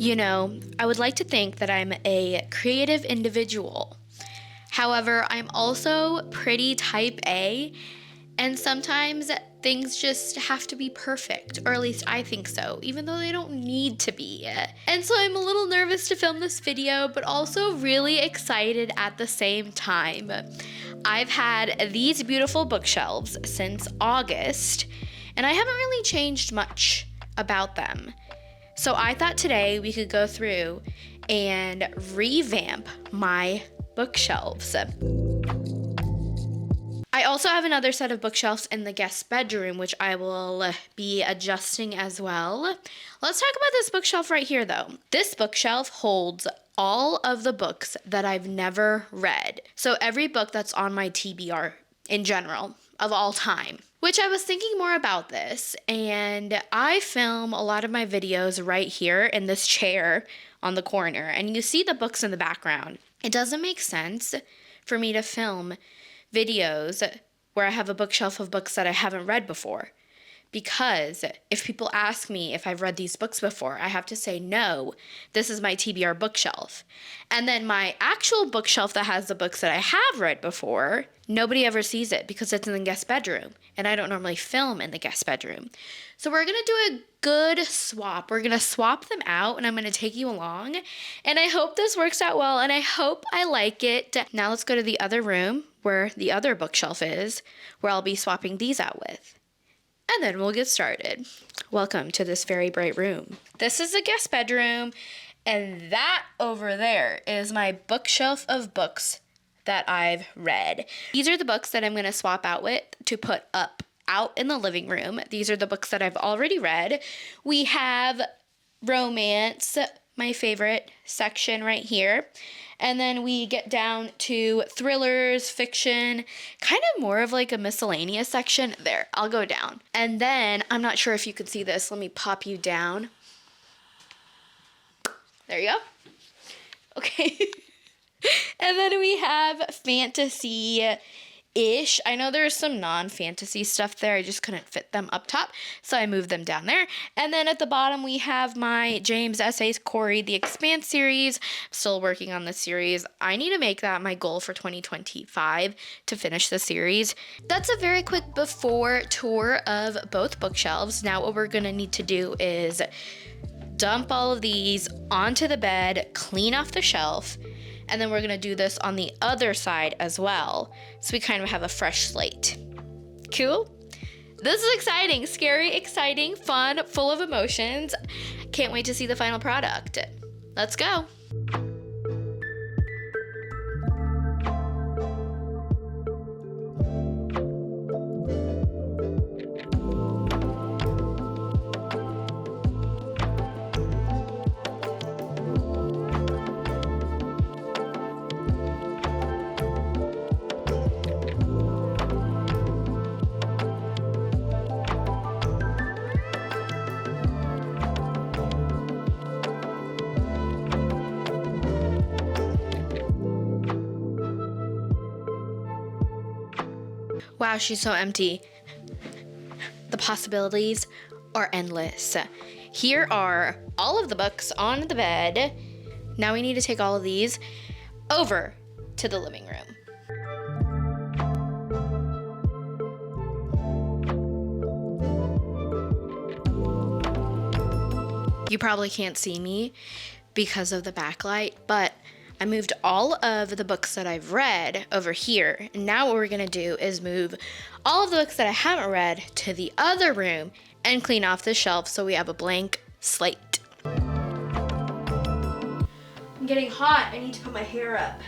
You know, I would like to think that I'm a creative individual. However, I'm also pretty type A, and sometimes things just have to be perfect, or at least I think so, even though they don't need to be. And so I'm a little nervous to film this video, but also really excited at the same time. I've had these beautiful bookshelves since August, and I haven't really changed much about them. So I thought today we could go through and revamp my bookshelves. I also have another set of bookshelves in the guest bedroom, which I will be adjusting as well. Let's talk about this bookshelf right here, though. This bookshelf holds all of the books that I've never read. So every book that's on my TBR in general, of all time. Which I was thinking more about this, and I film a lot of my videos right here in this chair on the corner, and you see the books in the background. It doesn't make sense for me to film videos where I have a bookshelf of books that I haven't read before. Because if people ask me if I've read these books before, I have to say, no, this is my TBR bookshelf. And then my actual bookshelf that has the books that I have read before, nobody ever sees it because it's in the guest bedroom. And I don't normally film in the guest bedroom. So we're going to do a good swap. We're going to swap them out, and I'm going to take you along. And I hope this works out well, and I hope I like it. Now let's go to the other room where the other bookshelf is, where I'll be swapping these out with. And then we'll get started. Welcome to this very bright room. This is the guest bedroom, and that over there is my bookshelf of books that I've read. These are the books that I'm going to swap out with to put up out in the living room. These are the books that I've already read. We have romance, my favorite section right here. And then we get down to thrillers, fiction, kind of more of like a miscellaneous section. There, I'll go down. And then, I'm not sure if you can see this. Let me pop you down. There you go. Okay. And then we have fantasy-ish. I know there's some non-fantasy stuff there. I just couldn't fit them up top, so I moved them down there. And then at the bottom, we have my James Essays Corey, The Expanse series. I'm still working on this series. I need to make that my goal for 2025 to finish the series. That's a very quick before tour of both bookshelves. Now what we're going to need to do is dump all of these onto the bed, clean off the shelf, and then we're going to do this on the other side as well. So we kind of have a fresh slate. Cool? This is exciting, scary, exciting, fun, full of emotions. Can't wait to see the final product. Let's go. Wow, she's so empty. The possibilities are endless. Here are all of the books on the bed. Now we need to take all of these over to the living room. You probably can't see me because of the backlight, but I moved all of the books that I've read over here. And now what we're going to do is move all of the books that I haven't read to the other room and clean off the shelf so we have a blank slate. I'm getting hot. I need to put my hair up.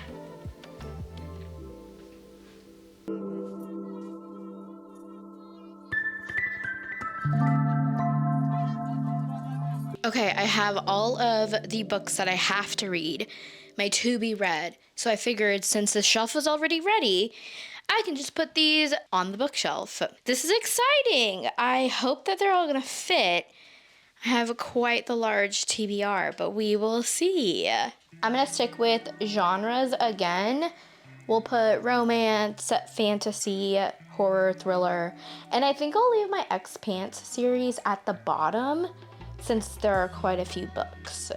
Okay, I have all of the books that I have to read, my to be read. So I figured since the shelf was already ready, I can just put these on the bookshelf. This is exciting. I hope that they're all gonna fit. I have quite the large TBR, but we will see. I'm gonna stick with genres again. We'll put romance, fantasy, horror, thriller, and I think I'll leave my Expanse series at the bottom since there are quite a few books.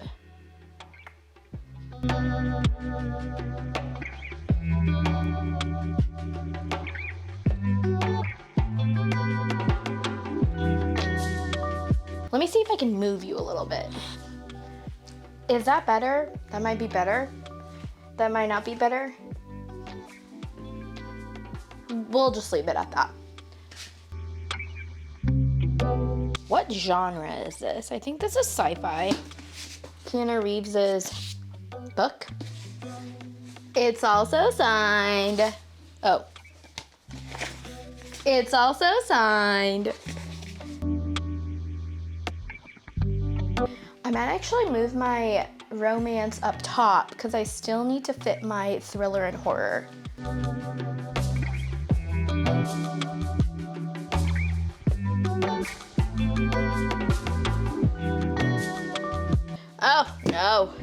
Let me see if I can move you a little bit. Is that better? That might be better. That might not be better. We'll just leave it at that. What genre is this? I think this is sci-fi. Keanu Reeves' book. It's also signed. Oh. It's also signed. I might actually move my romance up top because I still need to fit my thriller and horror. Oh, no.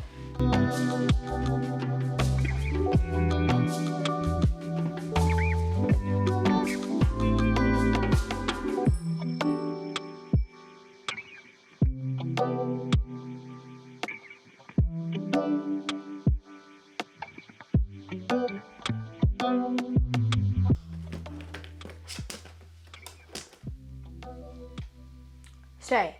Stay.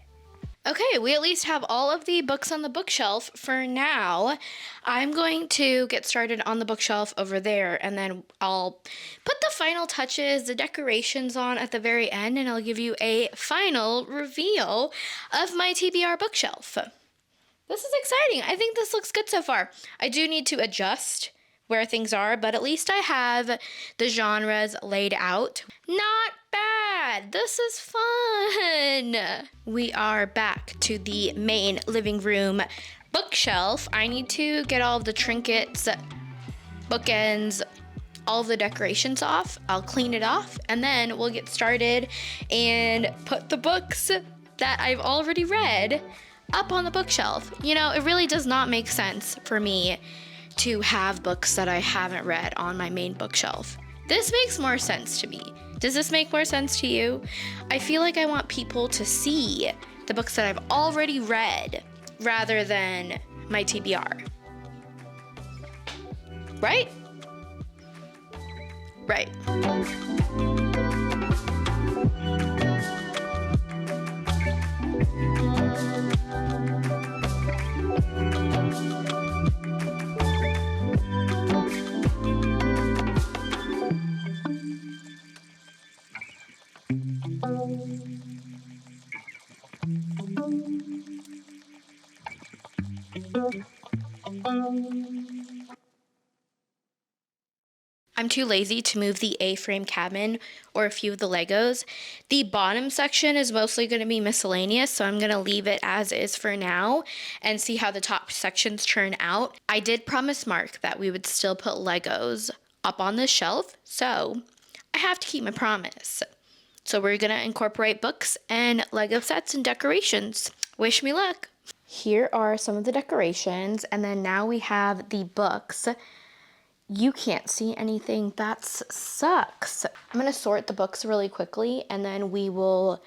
Okay, we at least have all of the books on the bookshelf for now. I'm going to get started on the bookshelf over there, and then I'll put the final touches, the decorations on at the very end, and I'll give you a final reveal of my TBR bookshelf. This is exciting. I think this looks good so far. I do need to adjust where things are, but at least I have the genres laid out. Not bad. This is fun. We are back to the main living room bookshelf. I need to get all of the trinkets, bookends, all of the decorations off. I'll clean it off, and then we'll get started and put the books that I've already read up on the bookshelf. You know, it really does not make sense for me to have books that I haven't read on my main bookshelf. This makes more sense to me. Does this make more sense to you? I feel like I want people to see the books that I've already read rather than my TBR. Right? Right. I'm too lazy to move the A-frame cabin or a few of the Legos. The bottom section is mostly going to be miscellaneous, so I'm going to leave it as is for now and see how the top sections turn out. I did promise Mark that we would still put Legos up on the shelf, so I have to keep my promise. So we're going to incorporate books and Lego sets and decorations. Wish me luck. Here are some of the decorations, and then now we have the books. You can't see anything. That sucks. I'm going to sort the books really quickly, and then we will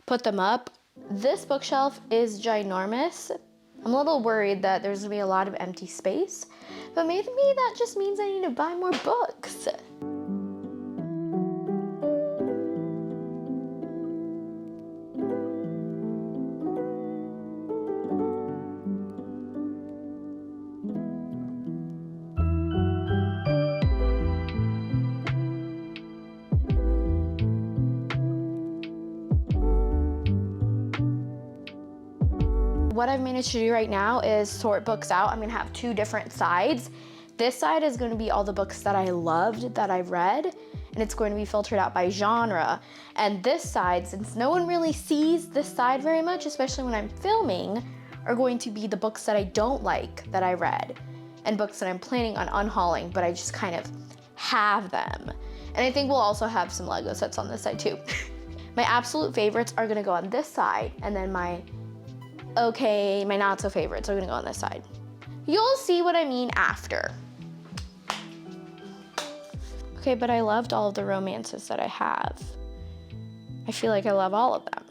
put them up. This bookshelf is ginormous. I'm a little worried that there's going to be a lot of empty space, but maybe that just means I need to buy more books. What I've managed to do right now is sort books out. I'm gonna have two different sides. This side is gonna be all the books that I loved, that I've read, and it's going to be filtered out by genre. And this side, since no one really sees this side very much, especially when I'm filming, are going to be the books that I don't like that I read, and books that I'm planning on unhauling, but I just kind of have them. And I think we'll also have some Lego sets on this side too. My absolute favorites are gonna go on this side, and then my not so favorites are gonna go on this side. You'll see what I mean after. Okay, but I loved all of the romances that I have. I feel like I love all of them.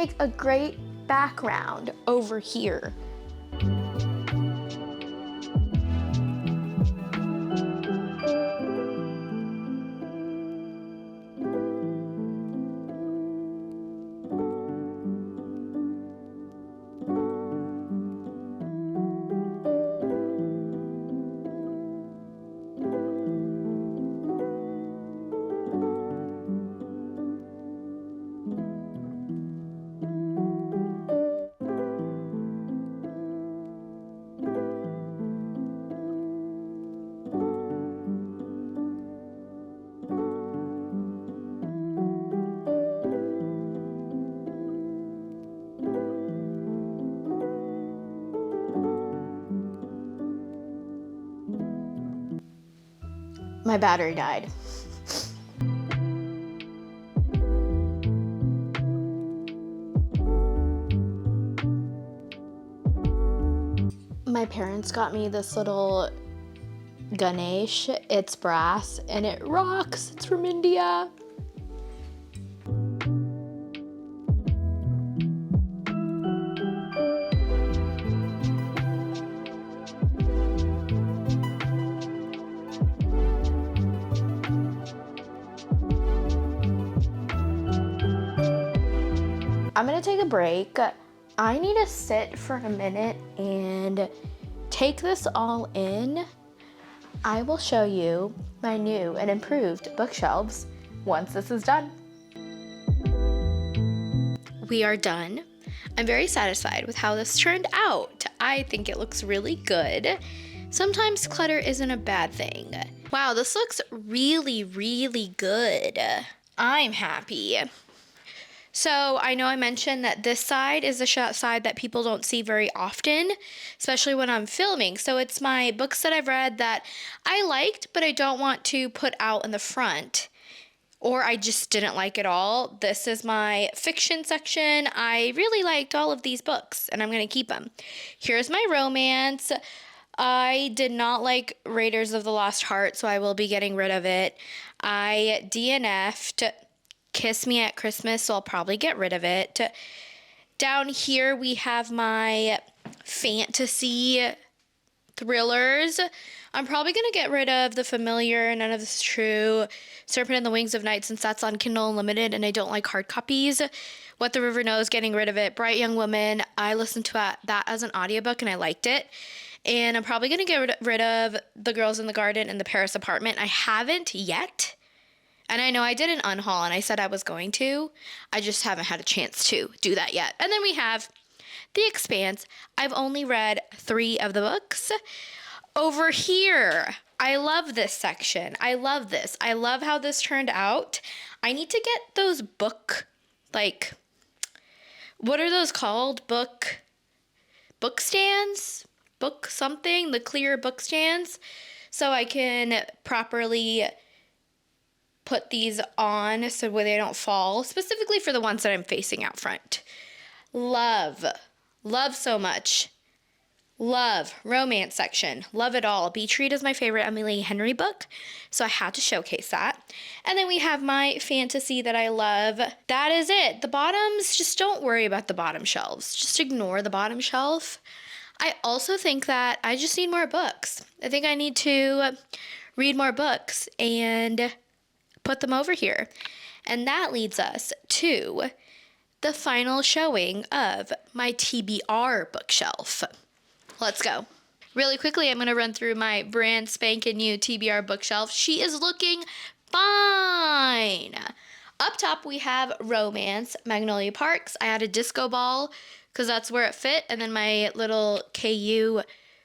make a great background over here. My battery died. My parents got me this little Ganesh. It's brass and it rocks. It's from India. I'm gonna take a break. I need to sit for a minute and take this all in. I will show you my new and improved bookshelves once this is done. We are done. I'm very satisfied with how this turned out. I think it looks really good. Sometimes clutter isn't a bad thing. Wow, this looks really, really good. I'm happy. So I know I mentioned that this side is the side that people don't see very often, especially when I'm filming. So it's my books that I've read that I liked, but I don't want to put out in the front, or I just didn't like it all. This is my fiction section. I really liked all of these books, and I'm going to keep them. Here's my romance. I did not like Raiders of the Lost Heart, so I will be getting rid of it. I DNF'd Kiss Me at Christmas, so I'll probably get rid of it. Down here we have my fantasy thrillers. I'm probably going to get rid of The Familiar, None of This Is True, Serpent and the Wings of Night, since that's on Kindle Unlimited and I don't like hard copies. What the River Knows, getting rid of it. Bright Young Woman, I listened to that as an audiobook and I liked it. And I'm probably going to get rid of The Girls in the Garden and The Paris Apartment. I haven't yet. And I know I did an unhaul and I said I was going to. I just haven't had a chance to do that yet. And then we have The Expanse. I've only read 3 of the books. Over here, I love this section. I love this. I love how this turned out. I need to get those book, like, what are those called? Book stands? Book something? The clear book stands. So I can properly put these on so where they don't fall, specifically for the ones that I'm facing out front. Love so much. Love romance section. Love it all. Beach Read is my favorite Emily Henry book, so I had to showcase that. And then we have my fantasy that I love. That is it. The bottoms, just don't worry about the bottom shelves. Just ignore the bottom shelf. I also think that I just need more books. I think I need to read more books and put them over here. And that leads us to the final showing of my TBR bookshelf. Let's go. Really quickly, I'm going to run through my brand spanking new TBR bookshelf. She is looking fine. Up top, we have Romance, Magnolia Parks. I had a disco ball because that's where it fit. And then my little KU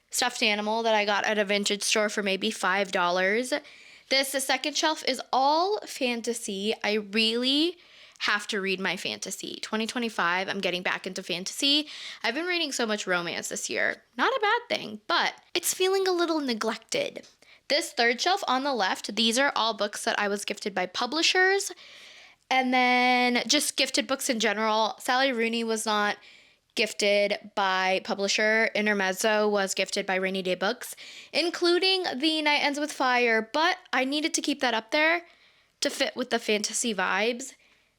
stuffed animal that I got at a vintage store for maybe $5. The second shelf is all fantasy. I really have to read my fantasy. 2025, I'm getting back into fantasy. I've been reading so much romance this year. Not a bad thing, but it's feeling a little neglected. This third shelf on the left, these are all books that I was gifted by publishers, and then just gifted books in general. Sally Rooney was not gifted by publisher. Intermezzo was gifted by Rainy Day Books, including The Night Ends with Fire, but I needed to keep that up there to fit with the fantasy vibes.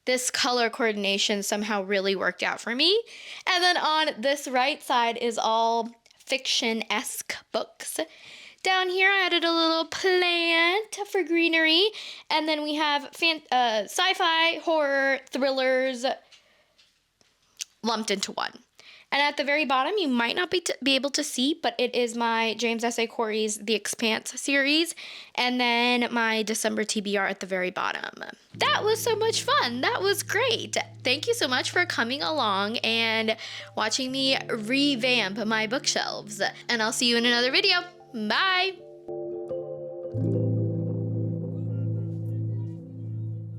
this color coordination somehow really worked out for me. And then on this right side is all fiction-esque books. Down here, I added a little plant for greenery. And then we have sci-fi, horror, thrillers lumped into one. And at the very bottom, you might not be able to see, but it is my James S. A. Corey's The Expanse series, and then my December TBR at the very bottom. That was so much fun. That was great. Thank you so much for coming along and watching me revamp my bookshelves. And I'll see you in another video. Bye!